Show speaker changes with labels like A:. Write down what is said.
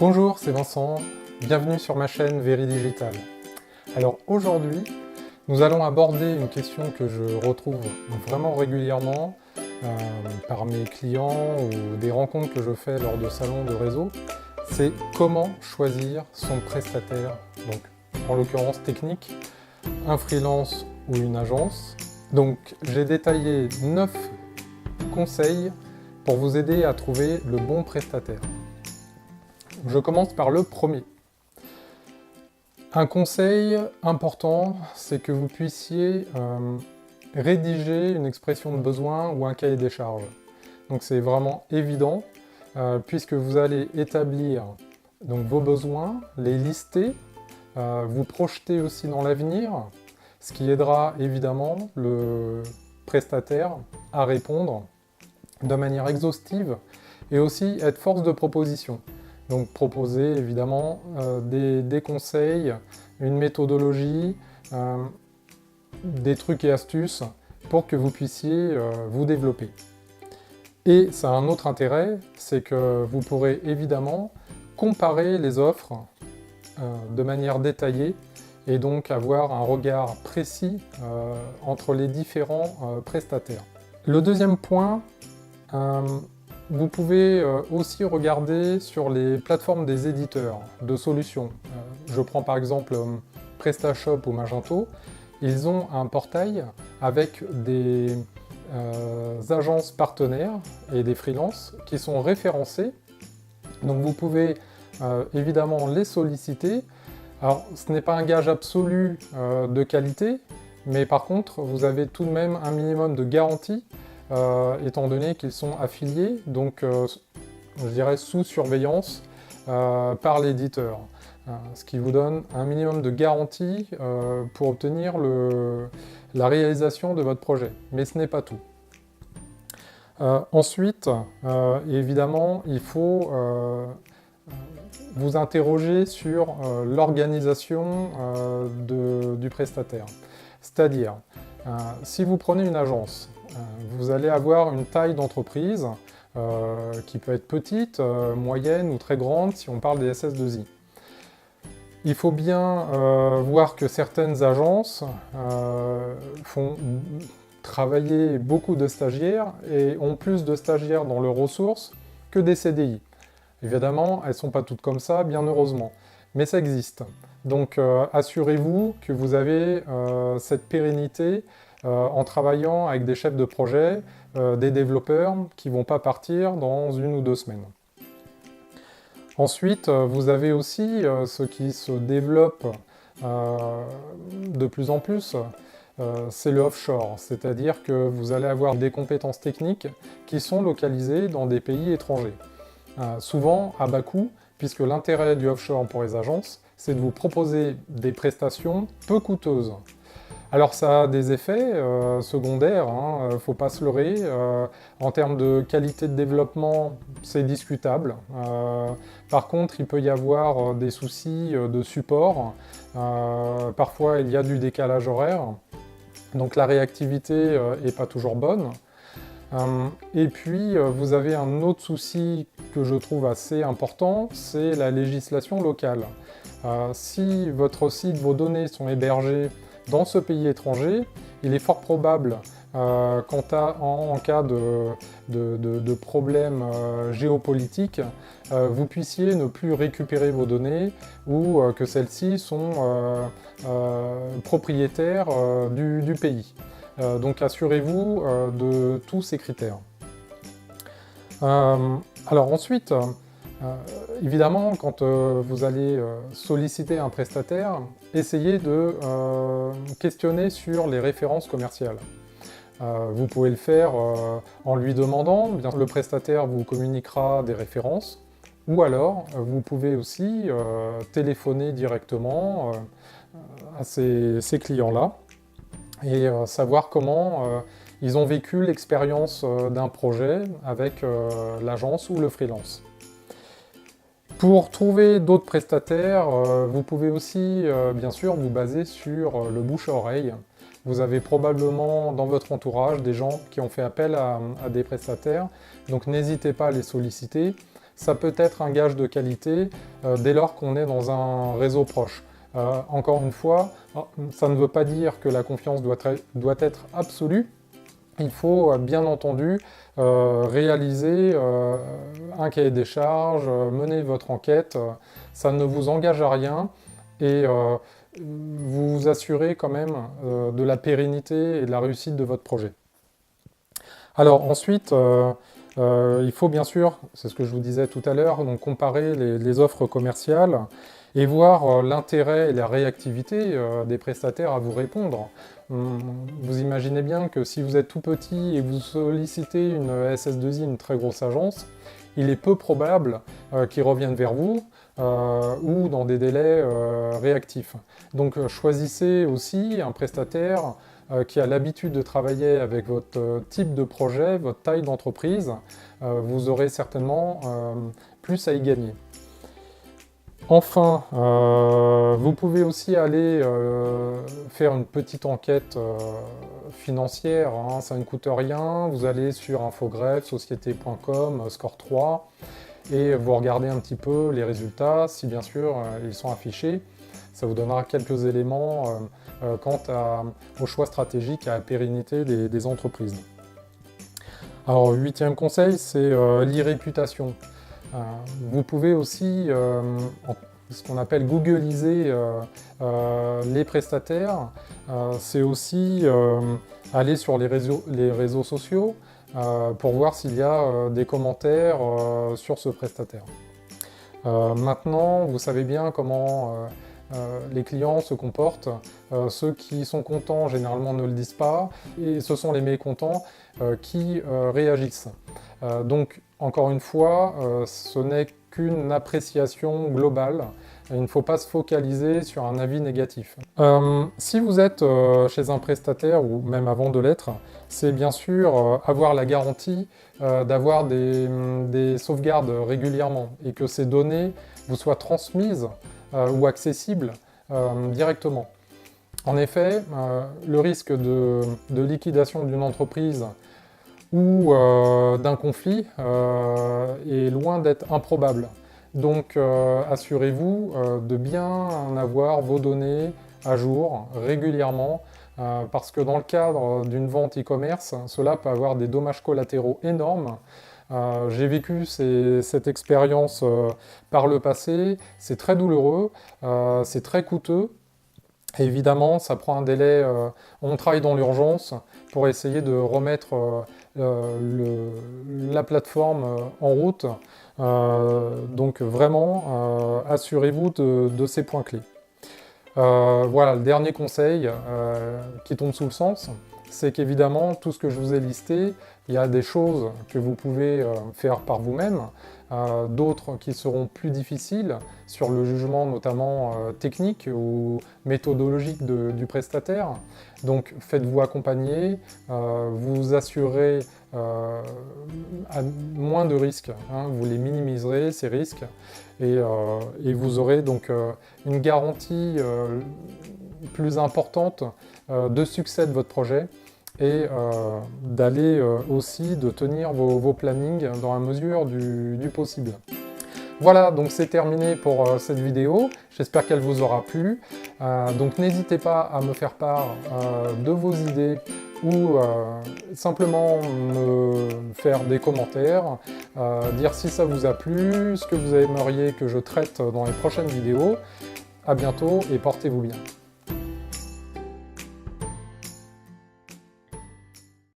A: Bonjour, c'est Vincent, bienvenue sur ma chaîne Veridigital. Alors aujourd'hui, nous allons aborder une question que je retrouve vraiment régulièrement par mes clients ou des rencontres que je fais lors de salons de réseau. C'est comment choisir son prestataire, donc en l'occurrence technique, un freelance ou une agence. Donc j'ai détaillé 9 conseils pour vous aider à trouver le bon prestataire. Je commence par le premier. Un conseil important, c'est que vous puissiez rédiger une expression de besoin ou un cahier des charges. Donc c'est vraiment évident, puisque vous allez établir donc, vos besoins, les lister, vous projeter aussi dans l'avenir, ce qui aidera évidemment le prestataire à répondre de manière exhaustive et aussi être force de proposition. Donc proposer évidemment des conseils, une méthodologie, des trucs et astuces pour que vous puissiez vous développer. Et ça a un autre intérêt, c'est que vous pourrez évidemment comparer les offres de manière détaillée et donc avoir un regard précis entre les différents prestataires. Le deuxième point, vous pouvez aussi regarder sur les plateformes des éditeurs de solutions. Je prends par exemple PrestaShop ou Magento. Ils ont un portail avec des agences partenaires et des freelances qui sont référencés. Donc vous pouvez évidemment les solliciter. Alors ce n'est pas un gage absolu de qualité, mais par contre vous avez tout de même un minimum de garantie étant donné qu'ils sont affiliés, donc je dirais sous surveillance par l'éditeur, ce qui vous donne un minimum de garantie pour obtenir la réalisation de votre projet, mais ce n'est pas tout. Ensuite, évidemment, il faut vous interroger sur l'organisation du prestataire, c'est-à-dire si vous prenez une agence, vous allez avoir une taille d'entreprise qui peut être petite, moyenne ou très grande si on parle des SS2I. Il faut bien voir que certaines agences font travailler beaucoup de stagiaires et ont plus de stagiaires dans leurs ressources que des CDI. Évidemment, elles ne sont pas toutes comme ça, bien heureusement, mais ça existe. Donc assurez-vous que vous avez cette pérennité en travaillant avec des chefs de projet, des développeurs qui ne vont pas partir dans 1 ou 2 semaines. Ensuite, vous avez aussi ce qui se développe de plus en plus, c'est le offshore, c'est-à-dire que vous allez avoir des compétences techniques qui sont localisées dans des pays étrangers. Souvent à bas coût, puisque l'intérêt du offshore pour les agences, c'est de vous proposer des prestations peu coûteuses. Alors ça a des effets secondaires, ne faut pas se leurrer. En termes de qualité de développement, c'est discutable. Par contre, il peut y avoir des soucis de support. Parfois, il y a du décalage horaire. Donc la réactivité n'est pas toujours bonne. Et puis, vous avez un autre souci que je trouve assez important, c'est la législation locale. Si votre site, vos données sont hébergées dans ce pays étranger, il est fort probable en cas de problème géopolitique, vous puissiez ne plus récupérer vos données ou que celles-ci sont propriétaires du pays. Donc assurez-vous de tous ces critères. Alors ensuite, évidemment, quand vous allez solliciter un prestataire, essayez de questionner sur les références commerciales. Vous pouvez le faire en lui demandant, bien sûr, le prestataire vous communiquera des références, ou alors vous pouvez aussi téléphoner directement à ces clients-là et savoir comment ils ont vécu l'expérience d'un projet avec l'agence ou le freelance. Pour trouver d'autres prestataires, vous pouvez aussi, bien sûr, vous baser sur le bouche à oreille. Vous avez probablement dans votre entourage des gens qui ont fait appel à des prestataires, donc n'hésitez pas à les solliciter. ça peut être un gage de qualité dès lors qu'on est dans un réseau proche. Encore une fois, ça ne veut pas dire que la confiance doit être absolue. Il faut bien entendu réaliser un cahier des charges, mener votre enquête, ça ne vous engage à rien et vous vous assurez quand même de la pérennité et de la réussite de votre projet. Alors ensuite, il faut bien sûr, c'est ce que je vous disais tout à l'heure, donc comparer les offres commerciales et voir l'intérêt et la réactivité des prestataires à vous répondre. Vous imaginez bien que si vous êtes tout petit et vous sollicitez une SS2I, une très grosse agence, il est peu probable qu'ils reviennent vers vous ou dans des délais réactifs. Donc choisissez aussi un prestataire qui a l'habitude de travailler avec votre type de projet, votre taille d'entreprise. Vous aurez certainement plus à y gagner. Enfin, vous pouvez aussi aller faire une petite enquête financière, hein, ça ne coûte rien. Vous allez sur Infogreffe, société.com, Score 3, et vous regardez un petit peu les résultats, si bien sûr ils sont affichés. Ça vous donnera quelques éléments quant au choix stratégique et à la pérennité des entreprises. Alors, 8e conseil, c'est l'e-réputation. Vous pouvez aussi, ce qu'on appelle googliser les prestataires, c'est aussi aller sur les réseaux sociaux pour voir s'il y a des commentaires sur ce prestataire. Maintenant, vous savez bien comment les clients se comportent. Ceux qui sont contents, généralement, ne le disent pas, et ce sont les mécontents qui réagissent. Donc, encore une fois, ce n'est qu'une appréciation globale. Il ne faut pas se focaliser sur un avis négatif. Si vous êtes chez un prestataire, ou même avant de l'être, c'est bien sûr avoir la garantie d'avoir des sauvegardes régulièrement et que ces données vous soient transmises ou accessibles directement. En effet, le risque de liquidation d'une entreprise ou d'un conflit est loin d'être improbable. Donc assurez-vous de bien avoir vos données à jour régulièrement parce que dans le cadre d'une vente e-commerce, cela peut avoir des dommages collatéraux énormes. J'ai vécu cette expérience par le passé, c'est très douloureux, c'est très coûteux. Et évidemment, ça prend un délai, on travaille dans l'urgence pour essayer de remettre la plateforme en route. Donc vraiment, assurez-vous de ces points clés. Voilà, le dernier conseil qui tombe sous le sens, c'est qu'évidemment, tout ce que je vous ai listé, il y a des choses que vous pouvez faire par vous-même, d'autres qui seront plus difficiles sur le jugement notamment technique ou méthodologique du prestataire. Donc faites-vous accompagner, vous assurez à moins de risques, hein, vous les minimiserez ces risques et vous aurez donc une garantie plus importante de succès de votre projet et d'aller aussi de tenir vos plannings dans la mesure du possible. Voilà, donc c'est terminé pour cette vidéo, j'espère qu'elle vous aura plu. Donc n'hésitez pas à me faire part de vos idées ou simplement me faire des commentaires, dire si ça vous a plu, ce que vous aimeriez que je traite dans les prochaines vidéos. À bientôt et portez-vous bien.